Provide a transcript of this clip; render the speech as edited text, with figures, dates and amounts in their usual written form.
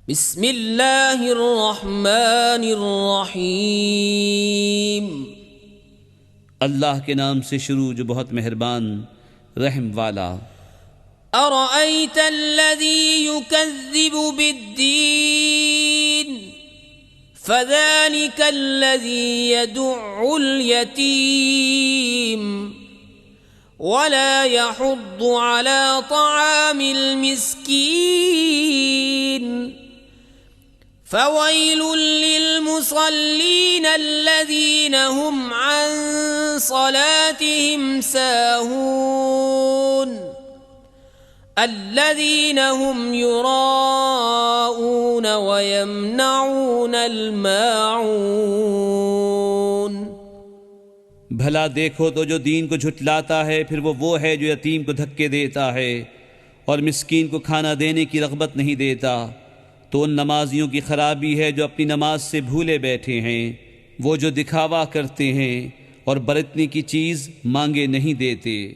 बिस्मिल्लाहिर्रहमानिर्रहीम। अल्लाह के नाम से शुरू जो बहुत मेहरबान रहम वाला। अरअयतल्लज़ी युकज़्ज़िबु बिद्दीन फ़ज़ालिकल्लज़ी यदुअ्उल यतीम वला यहुद्दु अला तआमिल मिस्कीन फ़वैलुल लिलमुसल्लीन अल्लज़ीन हुम अन सलातिहिम साहून अल्लज़ीन हुम युराऊन व यमनऊनल माऊन। भला देखो तो जो दीन को झुटलाता है फिर वो है जो यतीम को धक्के देता है और मिस्कीन को खाना देने की रग़बत नहीं देता। तो उन नमाजियों की खराबी है जो अपनी नमाज से भूले बैठे हैं, वो जो दिखावा करते हैं और बरतने की चीज़ मांगे नहीं देते।